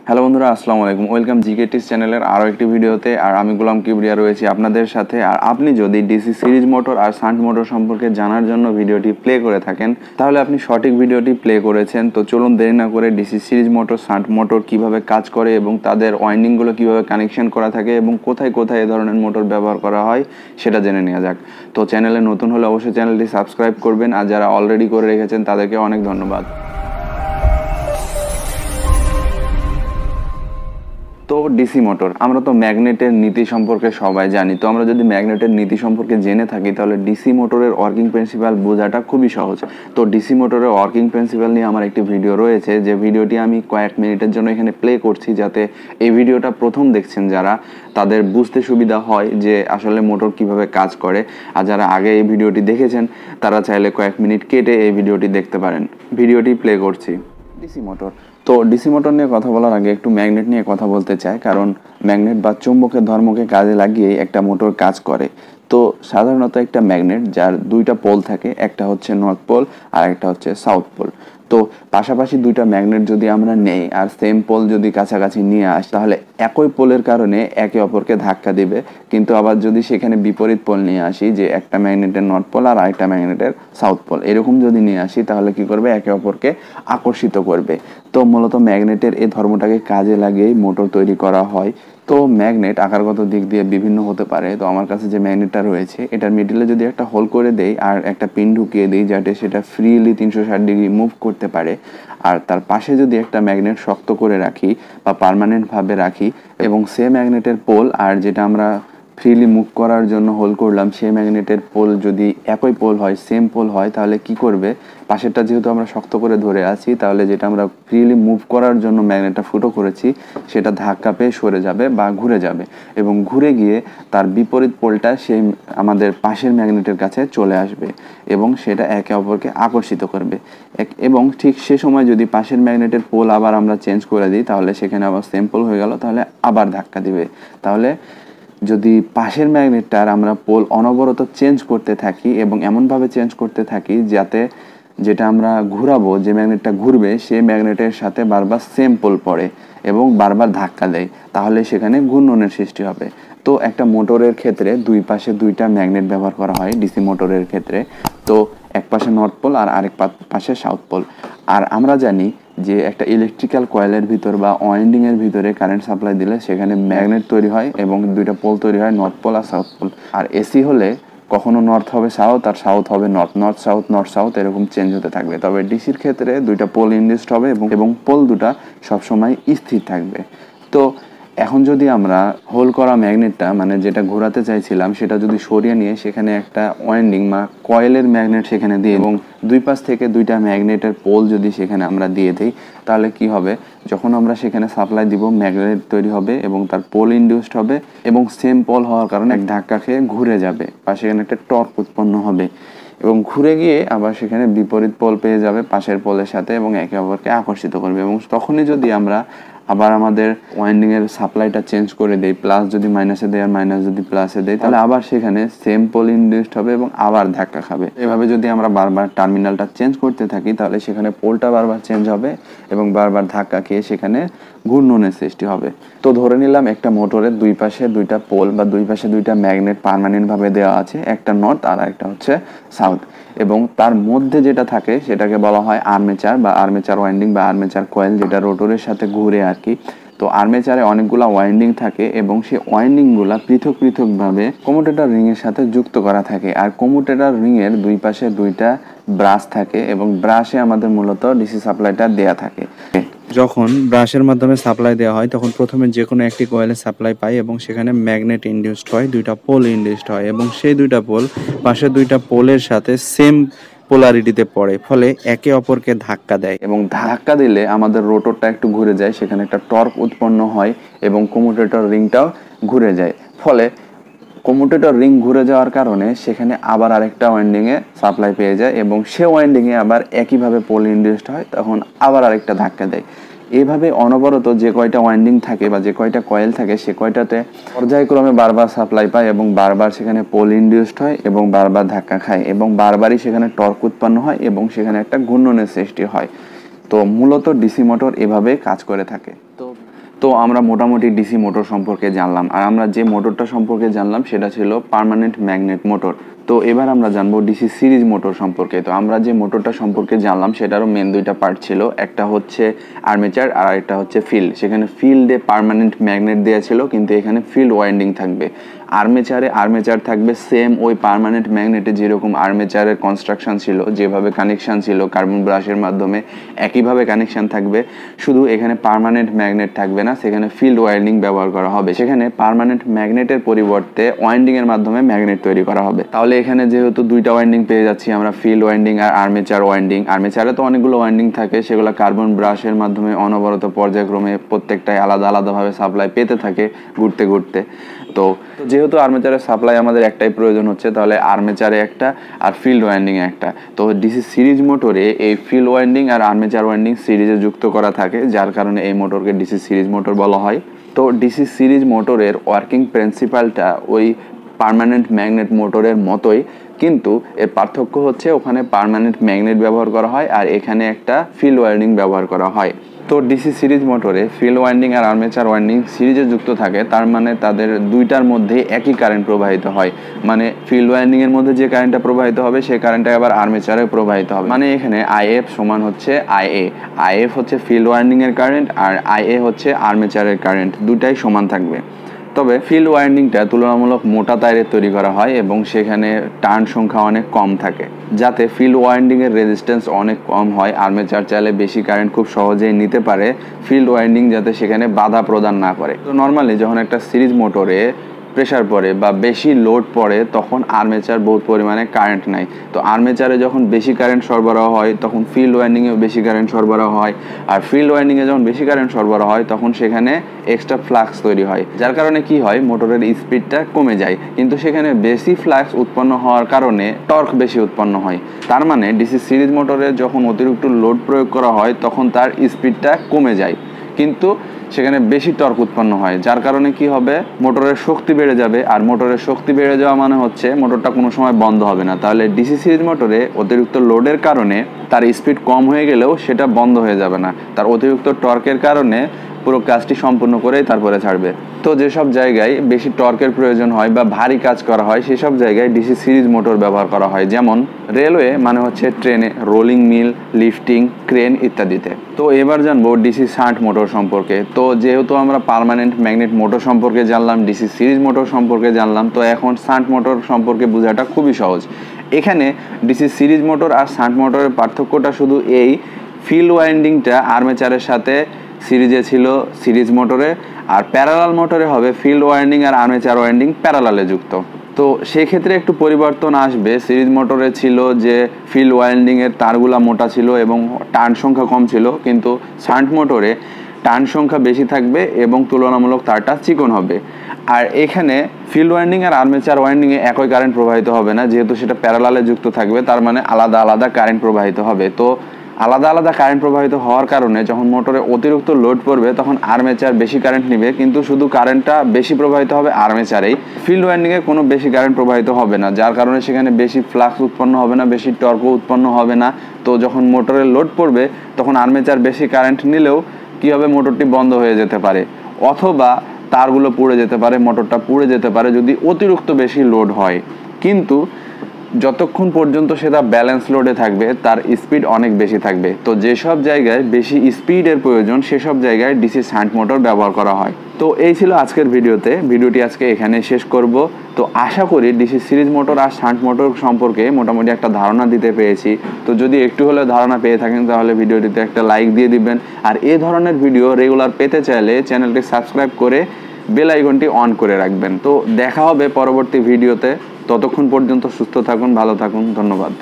Hello বন্ধুরা, আসসালামু আলাইকুম। ওয়েলকাম জিকে টিপস চ্যানেলের আরও একটি ভিডিওতে। আর আমি গোলাম কিবরিয়া রয়েছি আপনাদের সাথে। আর আপনি যদি ডিসি সিরিজ মোটর আর শান্ট মোটর সম্পর্কে জানার জন্য ভিডিওটি প্লে করে থাকেন, তাহলে আপনি সঠিক ভিডিওটি প্লে করেছেন। তো চলুন দেরি না করে DC series motor, shunt motor কীভাবে কাজ করে এবং তাদের ওয়াইন্ডিংগুলো কীভাবে কানেকশন করা থাকে এবং কোথায় কোথায় এ ধরনের মোটর ব্যবহার করা হয় সেটা জেনে নেওয়া যাক। তো চ্যানেলে নতুন হলে অবশ্যই চ্যানেলটি সাবস্ক্রাইব করবেন, আর যারা অলরেডি করে রেখেছেন তাদেরকে অনেক ধন্যবাদ। তো ডিসি মোটর, আমরা তো ম্যাগনেটের নীতি সম্পর্কে সবাই জানি। তো আমরা যদি ম্যাগনেটের নীতি সম্পর্কে জেনে থাকি তাহলে ডিসি মোটরের ওয়ার্কিং প্রিন্সিপাল বোঝাটা খুবই সহজ। তো ডিসি মোটরের ওয়ার্কিং প্রিন্সিপাল নিয়ে আমার একটি ভিডিও রয়েছে, যে ভিডিওটি আমি কয়েক মিনিটের জন্য এখানে প্লে করছি, যাতে এই ভিডিওটা প্রথম দেখছেন যারা, তাদের বুঝতে সুবিধা হয় যে আসলে মোটর কিভাবে কাজ করে। আর যারা আগে এই ভিডিওটি দেখেছেন তারা চাইলে কয়েক মিনিট কেটে এই ভিডিওটি দেখতে পারেন। ভিডিওটি প্লে করছি। ডিসি মোটর, তো ডিসি মোটর নিয়ে কথা বলার আগে একটু ম্যাগনেট নিয়ে কথা বলতে চাই, কারণ ম্যাগনেট বা চুম্বকের ধর্মকে কাজে লাগিয়ে একটা মোটর কাজ করে। তো সাধারণত একটা ম্যাগনেট যার দুইটা পোল থাকে, একটা হচ্ছে নর্থ পোল আর একটা হচ্ছে সাউথ পোল। তো পাশাপাশি দুইটা ম্যাগনেট যদি আমরা নেই আর সেম পোল যদি কাছাকাছি নিয়ে আসি, তাহলে একই পোলের কারণে একে অপরকে ধাক্কা দিবে। কিন্তু আবার যদি সেখানে বিপরীত পোল নিয়ে আসি, যে একটা ম্যাগনেটের নর্থ পোল আর আরেকটা ম্যাগনেটের সাউথ পোল, এরকম যদি নিয়ে আসি, তাহলে কি করবে? একে অপরকে আকর্ষিত করবে। তো মূলত ম্যাগনেটের এই ধর্মটাকে কাজে লাগিয়েই মোটর তৈরি করা হয়। তো ম্যাগনেট আকারগত দিক দিয়ে বিভিন্ন হতে পারে। তো আমার কাছে যে ম্যাগনেটটা রয়েছে, এটার মিডিলে যদি একটা হোল করে দেই আর একটা পিন ঢুকিয়ে দিই, যাতে সেটা ফ্রিলি 360 ডিগ্রি মুভ করতে পারে, আর তার পাশে যদি একটা ম্যাগনেট শক্ত করে রাখি বা পার্মানেন্টভাবে রাখি, এবং সে ম্যাগনেটের পোল আর যেটা আমরা ফ্রিলি মুভ করার জন্য হোল করলাম, সেই ম্যাগনেটের পোল যদি একই পোল হয়, সেম পোল হয়, তাহলে কি করবে? পাশেরটা যেহেতু আমরা শক্ত করে ধরে আছি, তাহলে যেটা আমরা ফ্রিলি মুভ করার জন্য ম্যাগনেটটা ফুটো করেছি, সেটা ধাক্কা পেয়ে সরে যাবে বা ঘুরে যাবে, এবং ঘুরে গিয়ে তার বিপরীত পোলটা সেই আমাদের পাশের ম্যাগনেটের কাছে চলে আসবে এবং সেটা একে অপরকে আকর্ষিত করবে। এবং ঠিক সে সময় যদি পাশের ম্যাগনেটের পোল আবার আমরা চেঞ্জ করে দিই, তাহলে সেখানে আবার সেম পোল হয়ে গেল, তাহলে আবার ধাক্কা দিবে। তাহলে যদি পাশের ম্যাগনেটটার আমরা পোল অনবরত চেঞ্জ করতে থাকি এবং এমনভাবে চেঞ্জ করতে থাকি যাতে যেটা আমরা ঘুরাবো, যে ম্যাগনেটটা ঘুরবে, সেই ম্যাগনেটের সাথে বারবার সেম পোল পড়ে এবং বারবার ধাক্কা দেয়, তাহলে সেখানে ঘূর্ণনের সৃষ্টি হবে। তো একটা মোটরের ক্ষেত্রে দুই পাশে দুইটা ম্যাগনেট ব্যবহার করা হয় ডিসি মোটরের ক্ষেত্রে। তো এক পাশে নর্থ পোল আর আরেক পাশে সাউথ পোল। আর আমরা জানি যে একটা ইলেকট্রিক্যাল কয়েলের ভিতর বা ওয়াইন্ডিংয়ের ভিতরে কারেন্ট সাপ্লাই দিলে সেখানে ম্যাগনেট তৈরি হয় এবং দুইটা পোল তৈরি হয়, নর্থ পোল আর সাউথ পোল। আর এসি হলে কখনো নর্থ হবে সাউথ আর সাউথ হবে north, north south, north south, এরকম চেঞ্জ হতে থাকবে। তবে ডিসির ক্ষেত্রে দুইটা পোল ইন্ডিউসড হবে এবং পোল দুটা সবসময় স্থির থাকবে। তো এখন যদি আমরা হোল করা ম্যাগনেটটা, মানে যেটা ঘোরাতে চাইছিলাম, সেটা যদি সরিয়ে নিয়ে সেখানে একটা ওয়াইন্ডিং বা কয়েলের ম্যাগনেট সেখানে দিই এবং দুই পাশ থেকে দুইটা ম্যাগনেটের পোল যদি সেখানে আমরা দিয়ে দিই, তাহলে কি হবে? যখন আমরা সেখানে সাপ্লাই দিব, ম্যাগনেট তৈরি হবে এবং তার পোল ইন্ডিউসড হবে এবং সেম পোল হওয়ার কারণে এক ধাক্কা খেয়ে ঘুরে যাবে বা সেখানে একটা টর্ক উৎপন্ন হবে এবং ঘুরে গিয়ে আবার সেখানে বিপরীত পোল পেয়ে যাবে পাশের পোলের সাথে এবং একে অপরকে আকর্ষিত করবে। এবং তখনই যদি আমরা আবার আমাদের ওয়াইন্ডিংয়ের সাপ্লাইটা চেঞ্জ করে দেই, প্লাস যদি মাইনাসে দেয় আর মাইনাস যদি প্লাসে দেয়, তাহলে আবার সেখানে সেম পোল ইন্ডিউসড হবে এবং আবার ধাক্কা খাবে। এভাবে যদি আমরা বারবার টার্মিনালটা চেঞ্জ করতে থাকি, তাহলে সেখানে পোলটা বারবার চেঞ্জ হবে এবং বারবার ধাক্কা খেয়ে সেখানে ঘূর্ণনের সৃষ্টি হবে। তো ধরে নিলাম একটা মোটরের দুই পাশে দুইটা পোল বা দুই পাশে দুইটা ম্যাগনেট পার্মানেন্টভাবে দেওয়া আছে, একটা নর্থ আর একটা হচ্ছে সাউথ, এবং তার মধ্যে যেটা থাকে সেটাকে বলা হয় আর্মেচার বা আর্মেচার ওয়াইন্ডিং বা আর্মেচার কয়েল, যেটা রোটরের সাথে ঘুরে আর কি। তো আর্মেচারে অনেকগুলা ওয়াইন্ডিং থাকে এবং সেই ওয়াইন্ডিংগুলা পৃথক পৃথকভাবে কম্যুটেটর রিংয়ের সাথে যুক্ত করা থাকে। আর কম্যুটেটর রিংয়ের দুই পাশে দুইটা ব্রাশ থাকে এবং ব্রাশে আমাদের মূলত ডিসি সাপ্লাইটা দেয়া থাকে। যখন ব্রাশের মাধ্যমে সাপ্লাই দেওয়া হয়, তখন প্রথমে যে কোনো একটি কয়েলে সাপ্লাই পাই এবং সেখানে ম্যাগনেট ইন্ডিউসড হয়, দুইটা পোল ইন্ডিউসড হয় এবং সেই দুইটা পোল পাশে দুইটা পোলের সাথে সেম পোলারিটিতে পড়ে, ফলে একে অপরকে ধাক্কা দেয় এবং ধাক্কা দিলে আমাদের রোটরটা একটু ঘুরে যায়, সেখানে একটা টর্ক উৎপন্ন হয় এবং কম্যুটেটর রিংটাও ঘুরে যায়। ফলে কম্যুটেটর রিং ঘুরে যাওয়ার কারণে সেখানে আবার আরেকটা ওয়াইন্ডিংয়ে সাপ্লাই পেয়ে যায় এবং সে ওয়াইন্ডিংয়ে আবার একইভাবে পোল ইন্ডিউসড হয়, তখন আবার আরেকটা ধাক্কা দেয়। এইভাবে অনবরত যে কয়টা ওয়াইন্ডিং থাকে বা যে কয়টা কয়েল থাকে, সে কয়টাতে পর্যায়ক্রমে বারবার সাপ্লাই পায় এবং বারবার সেখানে পোল ইন্ডিউসড হয় এবং বারবার ধাক্কা খায় এবং বারবারই সেখানে টর্ক উৎপন্ন হয় এবং সেখানে একটা ঘূর্ণনের সৃষ্টি হয়। তো মূলত ডিসি মোটর এভাবে কাজ করে থাকে। তো তো আমরা মোটামুটি ডিসি মোটর সম্পর্কে জানলাম, আর আমরা যে মোটরটা সম্পর্কে জানলাম সেটা ছিল পার্মানেন্ট ম্যাগনেট মোটর। তো এবার আমরা জানবো ডিসি সিরিজ মোটর সম্পর্কে। তো আমরা যে মোটরটা সম্পর্কে জানলাম সেটারও মেন দুইটা পার্ট ছিল, একটা হচ্ছে আর্মেচার আর একটা হচ্ছে ফিল্ড। সেখানে ফিল্ডে পার্মানেন্ট ম্যাগনেট দেওয়া ছিল, কিন্তু এখানে ফিল্ড ওয়াইন্ডিং থাকবে। আর্মেচার থাকবে সেম ওই পার্মানেন্ট ম্যাগনেটে যেরকম আর্মেচারের কনস্ট্রাকশন ছিল, যেভাবে কানেকশান ছিল কার্বন ব্রাশের মাধ্যমে একইভাবে কানেকশান থাকবে, শুধু এখানে পার্মানেন্ট ম্যাগনেট থাকবে না, সেখানে ফিল্ড ওয়াইন্ডিং ব্যবহার করা হবে। সেখানে পার্মানেন্ট ম্যাগনেটের পরিবর্তে ওয়াইন্ডিংয়ের মাধ্যমে ম্যাগনেট তৈরি করা হবে। তাহলে এখানে যেহেতু দুইটা ওয়াইন্ডিং পেয়ে যাচ্ছি আমরা, ফিল্ড ওয়াইন্ডিং আর আর্মেচার ওয়াইন্ডিং। আর্মেচারে তো অনেকগুলো ওয়াইন্ডিং থাকে, সেগুলো কার্বন ব্রাশের মাধ্যমে অনবরত পর্যায়ক্রমে প্রত্যেকটাই আলাদা আলাদাভাবে সাপ্লাই পেতে থাকে ঘুরতে ঘুরতে। তো যেহেতু আর্মেচারের সাপ্লাই আমাদের একটাই প্রয়োজন হচ্ছে, তাহলে আর্মেচারে একটা আর ফিল্ড ওয়াইন্ডিংয়ে একটা। তো ডিসি সিরিজ মোটরে এই ফিল্ড ওয়াইন্ডিং আর আর্মেচার ওয়াইন্ডিং সিরিজে যুক্ত করা থাকে, যার কারণে এই মোটরকে ডিসি সিরিজ মোটর বলা হয়। তো ডিসি সিরিজ মোটরের ওয়ার্কিং প্রিন্সিপালটা ওই পার্মানেন্ট ম্যাগনেট মোটরের মতোই, কিন্তু এর পার্থক্য হচ্ছে ওখানে পার্মানেন্ট ম্যাগনেট ব্যবহার করা হয় আর এখানে একটা ফিল্ড ওয়াইন্ডিং ব্যবহার করা হয়। তো ডিসি সিরিজ মোটরে ফিল্ড ওয়াইন্ডিং আর আর্মেচার ওয়াইন্ডিং সিরিজে যুক্ত থাকে, তার মানে তাদের দুইটার মধ্যে একই কারেন্ট প্রবাহিত হয়। মানে ফিল্ড ওয়াইন্ডিংয়ের মধ্যে যে কারেন্টটা প্রবাহিত হবে সেই কারেন্টটা আবার আর্মেচারে প্রবাহিত হবে। মানে এখানে আইএফ সমান হচ্ছে আইএফ হচ্ছে ফিল্ড ওয়াইন্ডিংয়ের কারেন্ট আর আইএ হচ্ছে আর্মেচারের কারেন্ট, দুটাই সমান থাকবে। তবে ফিল্ড ওয়াইন্ডিংটা তুলনামূলক মোটা তারে তৈরি করা হয় এবং সেখানে টার্ন সংখ্যা অনেক কম থাকে, যাতে ফিল্ড ওয়াইন্ডিংয়ের রেজিস্ট্যান্স অনেক কম হয়। আর্মেচার চাইলে বেশি কারেন্ট খুব সহজেই নিতে পারে, ফিল্ড ওয়াইন্ডিং যাতে সেখানে বাধা প্রদান না করে। তো নর্মালি যখন একটা সিরিজ মোটরে প্রেশার পড়ে বা বেশি লোড পড়ে তখন আর্মেচার বহুত পরিমাণে কারেন্ট নেয়। তো আর্মেচারে যখন বেশি কারেন্ট সরবরাহ হয় তখন ফিল্ড ওয়াইন্ডিংয়েও বেশি কারেন্ট সরবরাহ হয়, আর ফিল্ড ওয়াইন্ডিংয়ে যখন বেশি কারেন্ট সরবরাহ হয় তখন সেখানে এক্সট্রা ফ্লাক্স তৈরি হয়, যার কারণে কি হয় মোটরের স্পিডটা কমে যায়। কিন্তু সেখানে বেশি ফ্লাক্স উৎপন্ন হওয়ার কারণে টর্ক বেশি উৎপন্ন হয়। তার মানে ডিসি সিরিজ মোটরে যখন অতিরিক্ত লোড প্রয়োগ করা হয় তখন তার স্পিডটা কমে যায়, কিন্তু সেখানে বেশি টর্ক উৎপন্ন হয়, যার কারণে কি হবে মোটরের শক্তি বেড়ে যাবে। আর মোটরের শক্তি বেড়ে যাওয়া মানে হচ্ছে মোটরটা কোনো সময় বন্ধ হবে না। তাহলে ডিসি সিরিজ মোটরে অতিরিক্ত লোডের কারণে তার স্পিড কম হয়ে গেলেও সেটা বন্ধ হয়ে যাবে না, তার অতিরিক্ত টর্কের কারণে পুরো কাজটি সম্পূর্ণ করেই তারপরে ছাড়বে। তো যেসব জায়গায় বেশি টর্কের প্রয়োজন হয় বা ভারী কাজ করা হয় সেসব জায়গায় ডিসি সিরিজ মোটর ব্যবহার করা হয়, যেমন রেলওয়ে মানে হচ্ছে ট্রেনে, রোলিং মিল, লিফটিং, ক্রেন ইত্যাদিতে। তো এবার জানবো ডিসি শান্ট মোটর সম্পর্কে। তো যেহেতু আমরা পার্মানেন্ট ম্যাগনেট মোটর সম্পর্কে জানলাম, ডিসি সিরিজ মোটর সম্পর্কে জানলাম, তো এখন শান্ট মোটর সম্পর্কে বোঝাটা খুবই সহজ। এখানে ডিসি সিরিজ মোটর আর শান্ট মোটরের পার্থক্যটা শুধু এই, ফিল্ড ওয়াইন্ডিংটা আর্মেচারের সাথে সিরিজে ছিল সিরিজ মোটরে, আর প্যারালাল মোটরে হবে ফিল্ড ওয়াইন্ডিং আর আর্মেচার ওয়াইন্ডিং প্যারালালে যুক্ত। তো সেই ক্ষেত্রে একটু পরিবর্তন আসবে। সিরিজ মোটরে ছিল যে ফিল্ড ওয়াইন্ডিংয়ের তারগুলা মোটা ছিল এবং টার্ন সংখ্যা কম ছিল, কিন্তু শান্ট মোটরে টার্ন সংখ্যা বেশি থাকবে এবং তুলনামূলক তারটা চিকন হবে। আর এখানে ফিল্ড ওয়াইন্ডিং আর আর্মেচার ওয়াইন্ডিংয়ে একই কারেন্ট প্রবাহিত হবে না, যেহেতু সেটা প্যারালালে যুক্ত থাকবে, তার মানে আলাদা আলাদা কারেন্ট প্রবাহিত হবে। তো আলাদা আলাদা কারেন্ট প্রবাহিত হওয়ার কারণে যখন মোটরে অতিরিক্ত লোড পড়বে তখন আর্মেচার বেশি কারেন্ট নেবে, কিন্তু শুধু কারেন্টটা বেশি প্রবাহিত হবে আর্মেচারেই, ফিল্ড ওয়াইন্ডিংয়ে কোনো বেশি কারেন্ট প্রবাহিত হবে না, যার কারণে সেখানে বেশি ফ্লাক্স উৎপন্ন হবে না, বেশি টর্কও উৎপন্ন হবে না। তো যখন মোটরে লোড পড়বে তখন আর্মেচার বেশি কারেন্ট নিলেও কী হবে, মোটরটি বন্ধ হয়ে যেতে পারে, অথবা তারগুলো পুড়ে যেতে পারে, মোটরটা পুড়ে যেতে পারে যদি অতিরিক্ত বেশি লোড হয়। কিন্তু যতক্ষণ পর্যন্ত সেটা ব্যালেন্স লোডে থাকবে তার স্পিড অনেক বেশি থাকবে। তো যেসব জায়গায় বেশি স্পিডের প্রয়োজন সেসব জায়গায় ডিসি শান্ট মোটর ব্যবহার করা হয়। তো এই ছিল আজকের ভিডিওটি আজকে এখানে শেষ করব। তো আশা করি ডিসি সিরিজ মোটর আর শান্ট মোটর সম্পর্কে মোটামুটি একটা ধারণা দিতে পেরেছি। তো যদি একটু হলেও ধারণা পেয়ে থাকেন তাহলে ভিডিওটিতে একটা লাইক দিয়ে দিবেন, আর এই ধরনের ভিডিও রেগুলার পেতে চাইলে চ্যানেলটি সাবস্ক্রাইব করে বেল আইকনটি অন করে রাখবেন। তো দেখা হবে পরবর্তী ভিডিওতে, ততক্ষণ পর্যন্ত সুস্থ থাকুন, ভালো থাকুন, ধন্যবাদ।